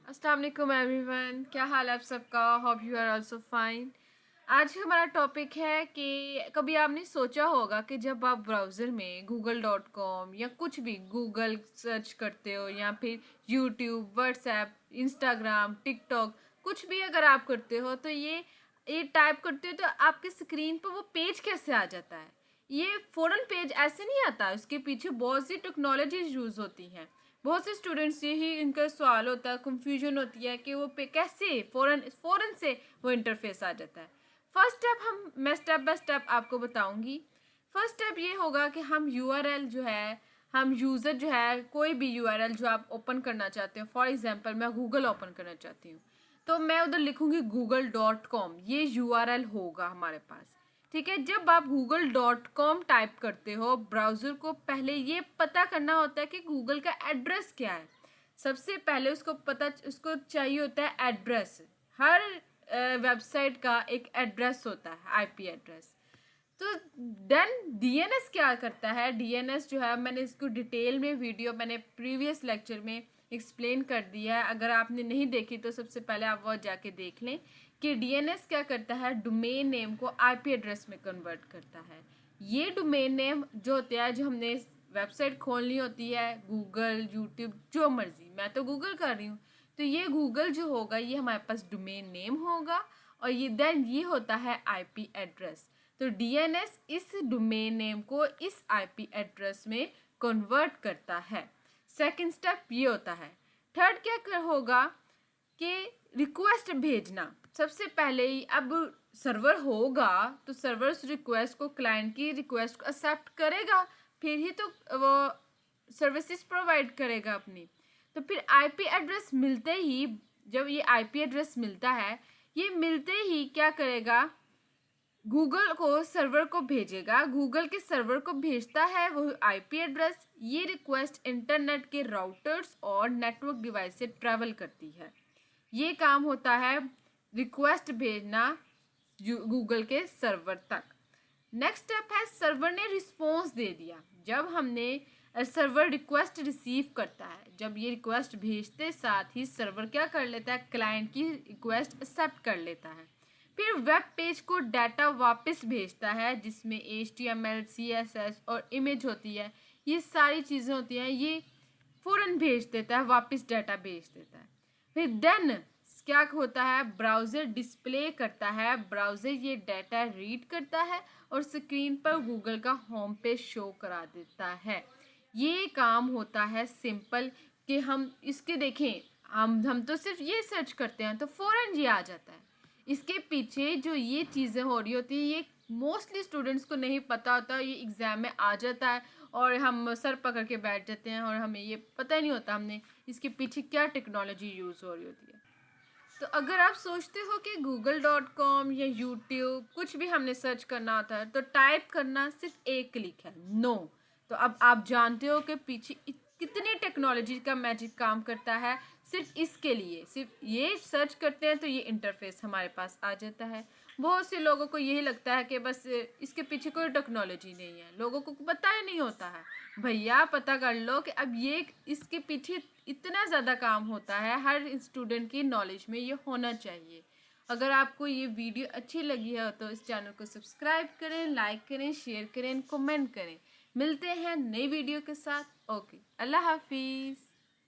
अस्सलाम वालेकुम एवरीवन, क्या हाल है आप सबका। Hope you are also fine. आज हमारा टॉपिक है कि कभी आपने सोचा होगा कि जब आप ब्राउज़र में google.com या कुछ भी गूगल सर्च करते हो या फिर यूट्यूब, व्हाट्सएप, इंस्टाग्राम, टिकटॉक कुछ भी अगर आप करते हो तो ये टाइप करते हो तो आपके स्क्रीन पर वो पेज कैसे आ जाता है। ये फ़ौरन पेज ऐसे नहीं आता, उसके पीछे बहुत सी टेक्नोलॉजीज यूज़ होती हैं। बहुत से स्टूडेंट्स यही इनका सवाल होता है, कंफ्यूजन होती है कि वो पे कैसे फ़ौरन फ़ौरन से वो इंटरफेस आ जाता है। फर्स्ट स्टेप मैं स्टेप बाय स्टेप आपको बताऊंगी। फर्स्ट स्टेप ये होगा कि हम यूआरएल जो है, हम यूज़र जो है, कोई भी यूआरएल जो आप ओपन करना चाहते हो, फॉर एग्जांपल मैं गूगल ओपन करना चाहती हूँ तो मैं उधर लिखूंगी google.com, ये यूआरएल होगा हमारे पास। ठीक है, जब आप google.com टाइप करते हो ब्राउज़र को पहले ये पता करना होता है कि गूगल का एड्रेस क्या है। सबसे पहले उसको चाहिए होता है एड्रेस। हर वेबसाइट का एक एड्रेस होता है, आईपी एड्रेस। तो देन डीएनएस क्या करता है, डीएनएस जो है मैंने इसको डिटेल में वीडियो मैंने प्रीवियस लेक्चर में एक्सप्लेन कर दिया है। अगर आपने नहीं देखी तो सबसे पहले आप वो जाके देख लें कि डीएनएस क्या करता है, डोमेन नेम को आईपी एड्रेस में कन्वर्ट करता है। ये डोमेन नेम जो होता है, जो हमने वेबसाइट खोलनी होती है, गूगल, यूट्यूब, जो मर्जी, मैं तो गूगल कर रही हूँ, तो ये गूगल जो होगा ये हमारे पास डोमेन नेम होगा और ये होता है आईपी एड्रेस। तो डीएनएस इस डोमेन नेम को इस आईपी एड्रेस में कन्वर्ट करता है। सेकंड स्टेप ये होता है। थर्ड क्या होगा कि रिक्वेस्ट भेजना। सबसे पहले ही अब सर्वर होगा तो सर्वर उस रिक्वेस्ट को, क्लाइंट की रिक्वेस्ट को एक्सेप्ट करेगा, फिर ही तो वो सर्विसेज प्रोवाइड करेगा अपनी। तो फिर आईपी एड्रेस मिलते ही, जब ये आईपी एड्रेस मिलता है, ये मिलते ही क्या करेगा, गूगल को सर्वर को भेजेगा। गूगल के सर्वर को भेजता है वो आईपी एड्रेस। ये रिक्वेस्ट इंटरनेट के राउटर्स और नेटवर्क डिवाइस से ट्रैवल करती है। ये काम होता है रिक्वेस्ट भेजना गूगल के सर्वर तक। नेक्स्ट स्टेप है सर्वर ने रिस्पॉन्स दे दिया। जब हमने सर्वर रिक्वेस्ट रिसीव करता है, जब ये रिक्वेस्ट भेजते साथ ही सर्वर क्या कर लेता है, क्लाइंट की रिक्वेस्ट एक्सेप्ट कर लेता है। फिर वेब पेज को डाटा वापस भेजता है जिसमें HTML, CSS और इमेज होती है। ये सारी चीज़ें होती हैं, ये फ़ौरन भेज देता है, वापस डाटा भेज देता है। फिर देन क्या होता है, ब्राउज़र डिस्प्ले करता है। ब्राउज़र ये डाटा रीड करता है और स्क्रीन पर गूगल का होम पेज शो करा देता है। ये काम होता है सिंपल कि हम इसके देखें, हम तो सिर्फ ये सर्च करते हैं तो फ़ौरन ये आ जाता है। इसके पीछे जो ये चीज़ें हो रही होती है, ये मोस्टली स्टूडेंट्स को नहीं पता होता, ये एग्ज़ाम में आ जाता है और हम सर पकड़ के बैठ जाते हैं और हमें ये पता ही नहीं होता हमने इसके पीछे क्या टेक्नोलॉजी यूज़ हो रही होती है। तो अगर आप सोचते हो कि google.com या यूट्यूब कुछ भी हमने सर्च करना होता है तो टाइप करना सिर्फ एक क्लिक है, नो। तो अब आप जानते हो कि पीछे कितनी टेक्नोलॉजी का मैजिक काम करता है। सिर्फ इसके लिए, सिर्फ ये सर्च करते हैं तो ये इंटरफेस हमारे पास आ जाता है। बहुत से लोगों को यही लगता है कि बस इसके पीछे कोई टेक्नोलॉजी नहीं है, लोगों को पता ही नहीं होता है। भैया पता कर लो कि अब ये इसके पीछे इतना ज़्यादा काम होता है, हर स्टूडेंट की नॉलेज में ये होना चाहिए। अगर आपको ये वीडियो अच्छी लगी है तो इस चैनल को सब्सक्राइब करें, लाइक करें, शेयर करें, कमेंट करें। मिलते हैं नई वीडियो के साथ। ओके, अल्लाह हाफिज़।